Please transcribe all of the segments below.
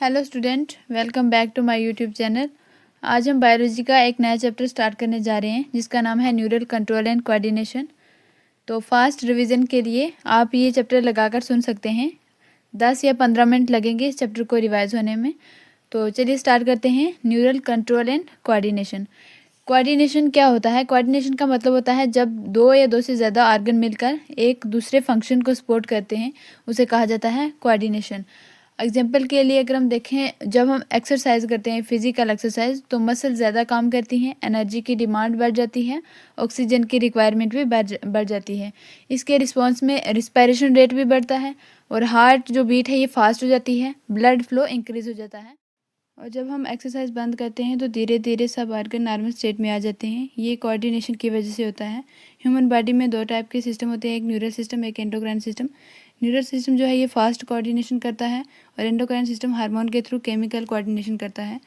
Hello student, welcome back to my YouTube channel. आज हम biology का एक नया चैप्टर स्टार्ट करने जा रहे हैं जिसका नाम है न्यूरल कंट्रोल एंड कोऑर्डिनेशन। तो फास्ट रिवीजन के लिए आप ये चैप्टर लगाकर सुन सकते हैं। 10 या 15 मिनट लगेंगे इस चैप्टर को रिवाइज होने में। तो चलिए स्टार्ट करते हैं। Neural control and coordination. Coordination क्या होता है? कोऑर्डिनेशन का मतलब होता है जब दो या दो से ज़्यादा ऑर्गन मिलकर एक दूसरे फंक्शन को सपोर्ट करते हैं, उसे कहा जाता है कोऑर्डिनेशन। एग्जाम्पल के लिए अगर हम देखें, जब हम एक्सरसाइज करते हैं, फिजिकल एक्सरसाइज, तो मसल ज़्यादा काम करती हैं, एनर्जी की डिमांड बढ़ जाती है, ऑक्सीजन की रिक्वायरमेंट भी बढ़ जाती है। इसके रिस्पॉन्स में रिस्पायरेशन रेट भी बढ़ता है और हार्ट जो बीट है ये फास्ट हो जाती है, ब्लड फ्लो इंक्रीज हो जाता है। और जब हम एक्सरसाइज बंद करते हैं तो धीरे धीरे सब ऑर्गन नॉर्मल स्टेट में आ जाते हैं। ये कोऑर्डिनेशन की वजह से होता है। ह्यूमन बॉडी में दो टाइप के सिस्टम होते हैं, एक न्यूरल सिस्टम, एक एंडोक्राइन सिस्टम। न्यूरल सिस्टम जो है ये फास्ट कोऑर्डिनेशन करता है और एंडोक्राइन सिस्टम हार्मोन के थ्रू केमिकल कोऑर्डिनेशन करता है।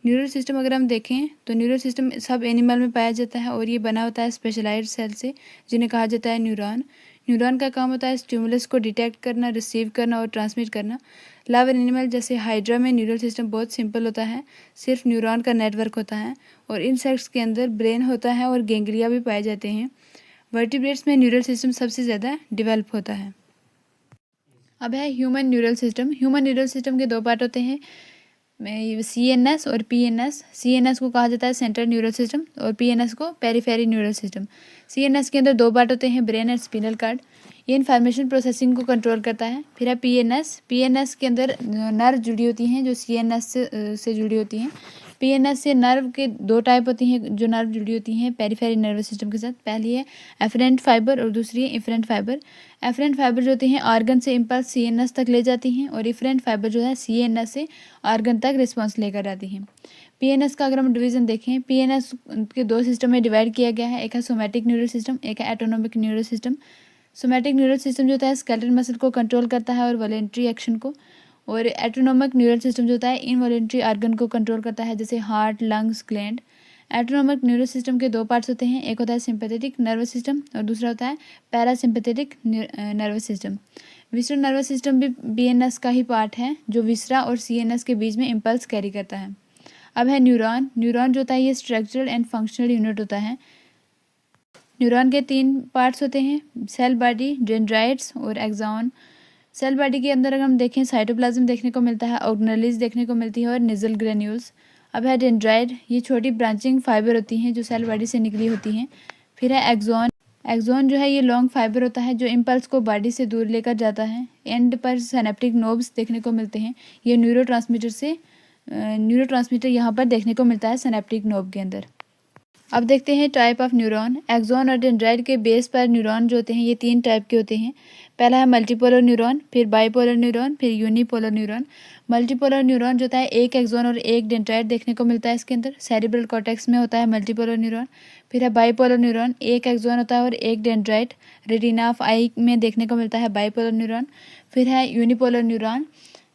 न्यूरल सिस्टम अगर हम देखें तो न्यूरल सिस्टम सब एनिमल में पाया जाता है और ये बना होता है स्पेशलाइज्ड सेल से, जिन्हें कहा जाता है न्यूरॉन। न्यूरॉन का काम होता है स्टिमुलस को डिटेक्ट करना, रिसीव करना और ट्रांसमिट करना। लार्वल एनिमल जैसे हाइड्रा में न्यूरल सिस्टम बहुत सिंपल होता है, सिर्फ न्यूरॉन का नेटवर्क होता है। और इंसेक्ट्स के अंदर ब्रेन होता है और गेंगलिया भी पाए जाते हैं। वर्टिब्रेट्स में न्यूरल सिस्टम सबसे ज़्यादा डेवलप होता है। अब है human neural system. Human neural system के दो पार्ट होते हैं, CNS और PNS। CNS को कहा जाता है सेंट्रल न्यूरल सिस्टम और PNS को पेरिफेरी न्यूरल सिस्टम। CNS के अंदर दो पार्ट होते हैं, ब्रेन और स्पिनल कार्ड। ये इन्फॉर्मेशन प्रोसेसिंग को कंट्रोल करता है। फिर है PNS के अंदर नर्व जुड़ी होती हैं जो CNS से जुड़ी होती हैं। PNS से नर्व के दो टाइप होती हैं जो नर्व जुड़ी होती हैं पेरिफेरी नर्वस सिस्टम के साथ। पहली है एफरेंट फाइबर और दूसरी है इफरेंट फाइबर। एफरेंट फाइबर जो होती हैं ऑर्गन से इम्पल्स CNS तक ले जाती हैं और इफरेंट फाइबर जो है CNS से ऑर्गन तक रिस्पॉन्स लेकर आती हैं। PNS का अगर हम डिवीजन देखें, PNS के दो सिस्टम में डिवाइड किया गया है, एक है सोमैटिक न्यूरल सिस्टम, एक है autonomic neural system. Somatic neural system जो होता है स्केलेटल मसल को कंट्रोल करता है और वॉलेंट्री एक्शन को, और एटोनोमिक न्यूरल सिस्टम जो होता है इनवॉलेंट्री ऑर्गन को कंट्रोल करता है, जैसे heart, lungs, gland. Autonomic neural system के दो पार्ट्स होते हैं, एक होता है सिंपैथेटिक नर्वस सिस्टम और दूसरा होता है parasympathetic nervous system. Visceral nervous system भी BNS का ही पार्ट है, जो विसरा और CNS के बीच में इम्पल्स कैरी करता है। अब है न्यूरॉन। न्यूरॉन जो होता है ये स्ट्रक्चरल एंड फंक्शनल यूनिट होता है। न्यूरॉन के तीन पार्ट्स होते हैं, सेल बॉडी, डेंड्राइट्स और एक्सॉन। सेल बॉडी के अंदर अगर हम देखें, साइटोप्लाज्म देखने को मिलता है, ऑर्गेनेल्स देखने को मिलती है और निजल ग्रेन्यूल्स। अब है डेंड्राइट, ये छोटी ब्रांचिंग फाइबर होती हैं जो सेल बॉडी से निकली होती हैं। फिर है एक्सॉन। एक्सॉन जो है ये लॉन्ग फाइबर होता है जो इम्पल्स को बॉडी से दूर लेकर जाता है। एंड पर सिनेप्टिक नोब्स देखने को मिलते हैं, ये न्यूरोट्रांसमीटर यहाँ पर देखने को मिलता है सिनेप्टिक नोब के अंदर। अब देखते हैं टाइप ऑफ न्यूरॉन। एक्सॉन और डेंड्राइट के बेस पर न्यूरॉन जो होते हैं ये तीन टाइप के होते हैं। पहला है मल्टीपोलर न्यूरॉन, फिर बाइपोलर न्यूरॉन, फिर यूनिपोलर न्यूरॉन। मल्टीपोलर न्यूरॉन जो होता है एक एक्सॉन और एक डेंड्राइट देखने को मिलता है इसके अंदर, सेरिब्रल कॉर्टेक्स में होता है मल्टीपोलर न्यूरॉन। फिर है बाइपोलर न्यूरॉन, एक एक्सॉन होता है और एक डेंड्राइट, रेटिना ऑफ आई में देखने को मिलता है बाइपोलर न्यूरॉन। फिर है यूनिपोलर न्यूरॉन,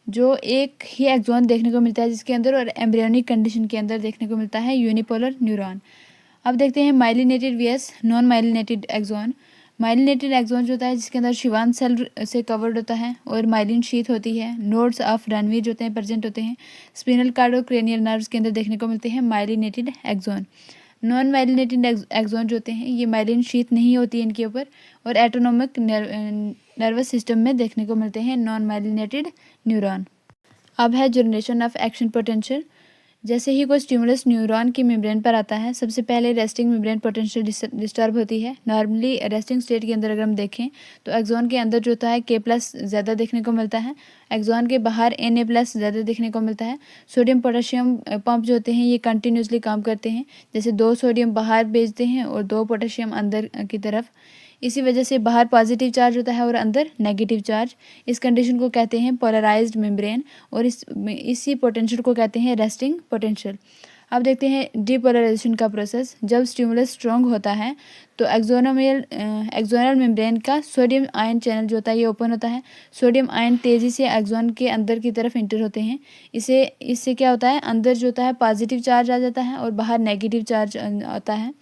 जो एक ही एक्सॉन देखने को मिलता है जिसके अंदर और एम्ब्रियोनिक कंडीशन के अंदर देखने को मिलता है यूनिपोलर न्यूरॉन। अब देखते हैं myelinated vs non myelinated axon. Myelinated axon जो होता है जिसके अंदर शिवान सेल से कवर्ड होता है और माइलिन शीथ होती है, नोड्स ऑफ रनवी जो होते हैं प्रेजेंट होते हैं, स्पिनल कार्ड और क्रेनियल नर्व्स के अंदर देखने को मिलते हैं myelinated axon. Non myelinated axon जो होते हैं ये माइलिन शीथ नहीं होती है इनके ऊपर और एटोनोमिक नर्वस सिस्टम में देखने को मिलते हैं नॉन माइलिनेटेड न्यूरॉन। अब है जनरेशन ऑफ एक्शन पोटेंशियल। जैसे ही कोई स्टिमुलस न्यूरॉन की मेम्ब्रेन पर आता है, सबसे पहले रेस्टिंग मेम्ब्रेन पोटेंशियल डिस्टर्ब होती है। नॉर्मली रेस्टिंग स्टेट के अंदर अगर हम देखें तो एक्सॉन के अंदर जो होता है K+ ज़्यादा देखने को मिलता है, एक्सॉन के बाहर Na+ ज़्यादा देखने को मिलता है। सोडियम पोटेशियम पंप जो होते हैं ये कंटिन्यूसली काम करते हैं, जैसे 2 सोडियम बाहर भेजते हैं और 2 पोटेशियम अंदर की तरफ। इसी वजह से बाहर पॉजिटिव चार्ज होता है और अंदर नेगेटिव चार्ज। इस कंडीशन को कहते हैं पोलराइज्ड मेम्ब्रेन और इसी पोटेंशियल को कहते हैं रेस्टिंग पोटेंशियल। अब देखते हैं डीपोलराइजेशन का प्रोसेस। जब स्टिमुलस स्ट्रॉन्ग होता है तो एक्सोनल मेम्ब्रेन का सोडियम आयन चैनल जो होता है ये ओपन होता है। सोडियम आयन तेज़ी से एक्सॉन के अंदर की तरफ इंटर होते हैं। इससे क्या होता है, अंदर जो होता है पॉजिटिव चार्ज आ जाता है और बाहर नेगेटिव चार्ज आता है।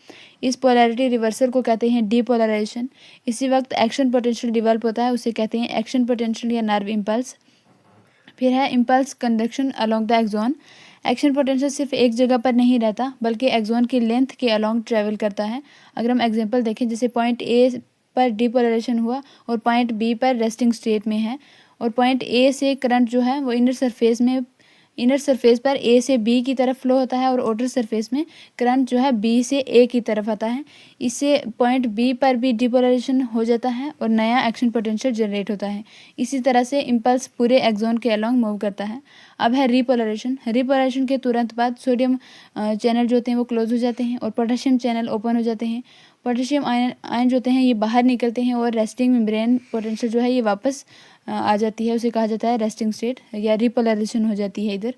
इस पोलैरिटी रिवर्सल को कहते हैं डीपोलराइजेशन। इसी वक्त एक्शन पोटेंशियल डेवलप होता है, उसे कहते हैं एक्शन पोटेंशियल या नर्व इम्पल्स। फिर है impulse conduction along the axon. Action potential सिर्फ एक जगह पर नहीं रहता बल्कि एक्सॉन की लेंथ के अलोंग ट्रेवल करता है। अगर हम एग्जांपल देखें, जैसे पॉइंट ए पर डिपोलराइजेशन हुआ और पॉइंट बी पर रेस्टिंग स्टेट में है, और पॉइंट ए से करंट जो है वो इनर सरफेस पर ए से बी की तरफ फ्लो होता है, और आउटर सरफेस में करंट जो है बी से ए की तरफ आता है। इससे पॉइंट बी पर भी डिपोलराइजेशन हो जाता है और नया एक्शन पोटेंशियल जनरेट होता है। इसी तरह से इम्पल्स पूरे एक्सॉन के अलोंग मूव करता है। अब है रिपोलराइजेशन। रिपोलराइजेशन के तुरंत बाद सोडियम चैनल जो होते हैं वो क्लोज हो जाते हैं और पोटेशियम चैनल ओपन हो जाते हैं। पोटेशियम आयन जो होते हैं ये बाहर निकलते हैं और रेस्टिंग मेम्ब्रेन पोटेंशियल जो है ये वापस आ जाती है, उसे कहा जाता है रेस्टिंग स्टेट या रिपोलराइजेशन हो जाती है इधर।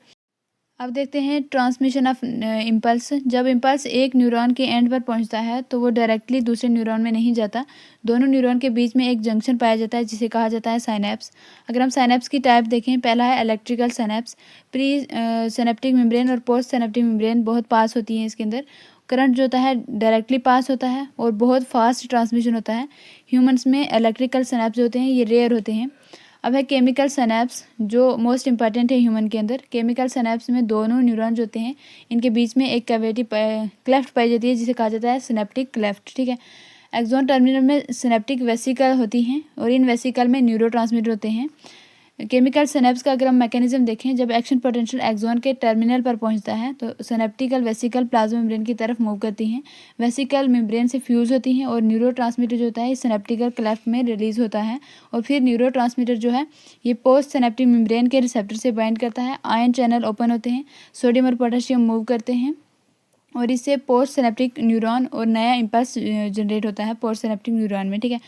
अब देखते हैं ट्रांसमिशन ऑफ इम्पल्स। जब इम्पल्स एक न्यूरॉन के एंड पर पहुंचता है तो वो डायरेक्टली दूसरे न्यूरॉन में नहीं जाता, दोनों न्यूरॉन के बीच में एक जंक्शन पाया जाता है जिसे कहा जाता है साइनेप्स। अगर हम साइनेप्स की टाइप देखें, पहला है electrical synapse. Pre synaptic membrane और पोस्ट सिनेप्टिक मेम्ब्रेन बहुत पास होती हैं, इसके अंदर करंट जो होता है डायरेक्टली पास होता है और बहुत फास्ट ट्रांसमिशन होता है। ह्यूमंस में इलेक्ट्रिकल सिनेप्स होते हैं ये रेयर होते हैं। अब है केमिकल सिनेप्स, जो मोस्ट इंपॉर्टेंट है ह्यूमन के अंदर। केमिकल सिनेप्स में दोनों न्यूरॉन जो होते हैं इनके बीच में एक कैविटी क्लेफ्ट पाई जाती है जिसे कहा जाता है सिनेप्टिक क्लेफ्ट, ठीक है। एक्सॉन टर्मिनल में सिनेप्टिक वेसिकल होती हैं और इन वेसिकल में न्यूरोट्रांसमीटर होते हैं। केमिकल सिनेप्स का अगर हम मैकेनिज्म देखें, जब एक्शन पोटेंशियल एक्सॉन के टर्मिनल पर पहुंचता है तो सिनेप्टिकल वेसिकल प्लाज्मा मेम्ब्रेन की तरफ मूव करती हैं, वेसिकल मेम्ब्रेन से फ्यूज होती हैं और न्यूरोट्रांसमीटर जो होता है सिनेप्टिकल क्लेफ्ट में रिलीज होता है, और फिर न्यूरोट्रांसमीटर जो है ये पोस्ट सिनेप्टिक मेम्ब्रेन के रिसेप्टर से बाइंड करता है। आयन चैनल ओपन होते हैं, सोडियम और पोटेशियम मूव करते हैं और इससे पोस्ट सिनेप्टिक न्यूरॉन और नया इम्पल्स जनरेट होता है पोस्ट सिनेप्टिक न्यूरॉन में, ठीक है।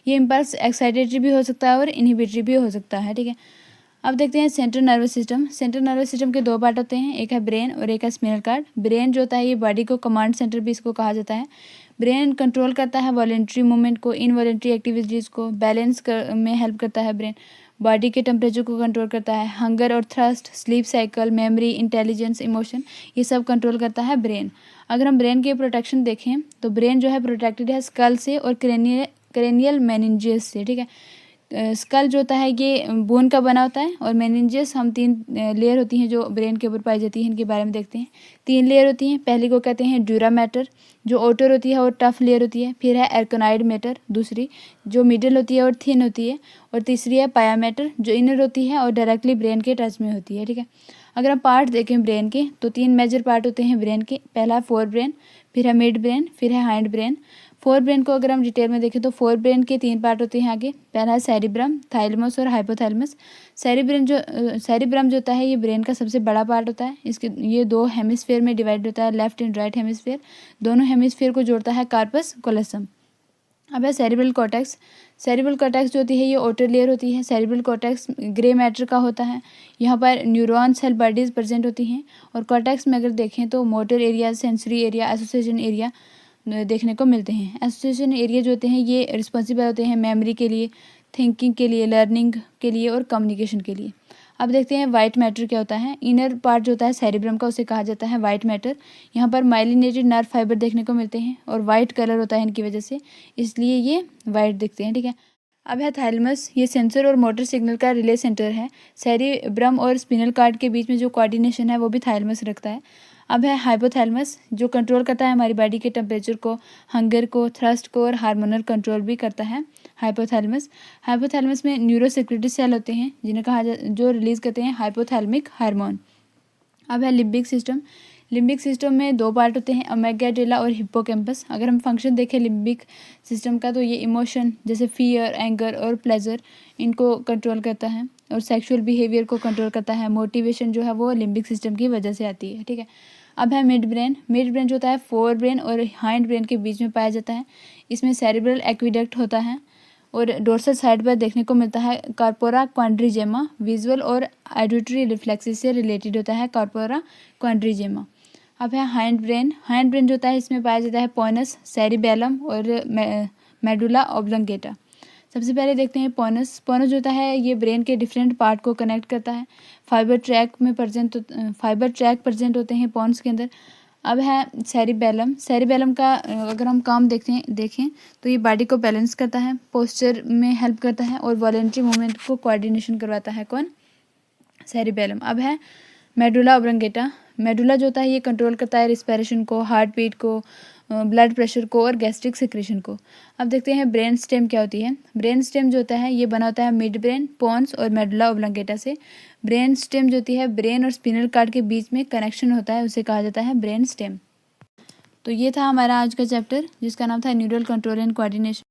ये इम्पल्स एक्साइटेटरी भी हो सकता है और इनहिबिटरी भी हो सकता है, ठीक है। अब देखते हैं central nervous system. Central nervous system के दो पार्ट होते हैं, एक है ब्रेन और एक है स्पिनल कार्ड। ब्रेन जो होता है ये बॉडी को कमांड सेंटर भी इसको कहा जाता है। ब्रेन कंट्रोल करता है वॉलेंट्री मूवमेंट को, इनवॉलेंट्री एक्टिविटीज़ को बैलेंस में हेल्प करता है। ब्रेन बॉडी के टेम्परेचर को कंट्रोल करता है, हंगर और thrust, sleep cycle, memory, intelligence, emotion, ये सब कंट्रोल करता है ब्रेन। अगर हम ब्रेन के प्रोटेक्शन देखें तो ब्रेन जो है प्रोटेक्टेड है स्कल से और क्रेनियल मेनिंजेस से, ठीक है। स्कल जो होता है ये बोन का बना होता है और मेनिंजेस हम 3 लेयर होती हैं जो ब्रेन के ऊपर पाई जाती हैं, इनके बारे में देखते हैं। 3 लेयर होती हैं, पहली को कहते हैं ड्यूरा मैटर जो आउटर होती है और टफ लेयर होती है, फिर है एर्कोनाइड मैटर दूसरी जो मिडिल होती है और थिन होती है, और तीसरी है पाया मैटर जो इनर होती है और डायरेक्टली ब्रेन के टच में होती है, ठीक है। अगर हम पार्ट देखें ब्रेन के तो 3 मेजर पार्ट होते हैं ब्रेन के, पहला है फोर ब्रेन, फिर है मिड ब्रेन, फिर है हाइंड ब्रेन। फोर ब्रेन को अगर हम डिटेल में देखें तो फोर ब्रेन के 3 पार्ट होते हैं आगे, पहला है सेरिब्रम, थाइलमस और हाइपोथैलेमस। सेरिब्रम जो होता है ये ब्रेन का सबसे बड़ा पार्ट होता है। इसके ये 2 हेमिस्फेयर में डिवाइड होता है, लेफ्ट एंड राइट हेमिस्फेयर। दोनों हेमिस्फेयर को जोड़ता है कार्पस कोलोसम। अब है सेरिब्रल कॉर्टेक्स। सेरिब्रल कॉर्टेक्स जो होती है ये आउटर लेयर होती है। सेरिब्रल कॉर्टेक्स ग्रे मैटर का होता है, यहाँ पर न्यूरॉन सेल बॉडीज प्रेजेंट होती हैं, और कॉर्टेक्स में अगर देखें तो motor area, sensory area, association area देखने को मिलते हैं। एसोसिएशन एरिया जो होते हैं ये रिस्पॉन्सिबल होते हैं मेमोरी के लिए, थिंकिंग के लिए, लर्निंग के लिए और कम्युनिकेशन के लिए। अब देखते हैं वाइट मैटर क्या होता है। इनर पार्ट जो होता है सेरिब्रम का उसे कहा जाता है वाइट मैटर। यहाँ पर माइलिनेटेड नर्व फाइबर देखने को मिलते हैं और वाइट कलर होता है इनकी वजह से, इसलिए ये वाइट दिखते हैं, ठीक है। अब है थाइलमस, ये सेंसर और मोटर सिग्नल का रिले सेंटर है। सेरिब्रम और स्पिनल कार्ड के बीच में जो कोऑर्डिनेशन है वो भी थाइलमस रखता है। अब है हाइपोथैलेमस जो कंट्रोल करता है हमारी बॉडी के टेम्परेचर को, हंगर को, थ्रस्ट को और हार्मोनल कंट्रोल भी करता है हाइपोथैलेमस में न्यूरोसेक्रेटरी सेल होते हैं जो रिलीज करते हैं हाइपोथैलेमिक हार्मोन। अब है लिम्बिक सिस्टम। लिम्बिक सिस्टम में 2 पार्ट होते हैं, अमेग्डाला और हिप्पोकैम्पस। अगर हम फंक्शन देखें लिम्बिक सिस्टम का तो ये इमोशन जैसे फियर, एंगर और प्लेजर इनको कंट्रोल करता है, और सेक्सुअल बिहेवियर को कंट्रोल करता है। मोटिवेशन जो है वो लिम्बिक सिस्टम की वजह से आती है, ठीक है। अब है मिड ब्रेन। मिड ब्रेन जो होता है फोर ब्रेन और हाइंड ब्रेन के बीच में पाया जाता है। इसमें सेरिब्रल एक्विडक्ट होता है और डोर्सल साइड पर देखने को मिलता है कॉर्पोरा क्वाड्रिजेमा। विजुअल और ऑडिटरी रिफ्लेक्सेस से रिलेटेड होता है कॉर्पोरा क्वाड्रिजेमा। अब है हाइंड ब्रेन। हाइंड ब्रेन जो होता है इसमें पाया जाता है पोनस, सेरिबेलम और मेडुला ऑब्लंगेटा। सबसे पहले देखते हैं पोनस। पोनस जो होता है ये ब्रेन के डिफरेंट पार्ट को कनेक्ट करता है। फाइबर ट्रैक प्रेजेंट होते हैं पोन्स के अंदर। अब है सेरिबेलम। सेरिबेलम का अगर हम काम देखें तो ये बॉडी को बैलेंस करता है, पोस्चर में हेल्प करता है और वॉलेंट्री मूवमेंट को कोऑर्डिनेशन करवाता है। कौन? सेरिबेलम। अब है मेडुला ऑब्लंगेटा। मेडुला जो होता है ये कंट्रोल करता है रिस्पिरेशन को, हार्ट बीट को, ब्लड प्रेशर को और गैस्ट्रिक सिक्रेशन को। अब देखते हैं ब्रेन स्टेम क्या होती है। ब्रेन स्टेम जो होता है ये बना होता है मिड ब्रेन, पोन्स और मेडुला ऑब्लंगेटा से। ब्रेन स्टेम जो होती है ब्रेन और स्पिनल कार्ड के बीच में कनेक्शन होता है, उसे कहा जाता है ब्रेन स्टेम। तो ये था हमारा आज का चैप्टर जिसका नाम था न्यूरल कंट्रोल एंड कोऑर्डिनेशन।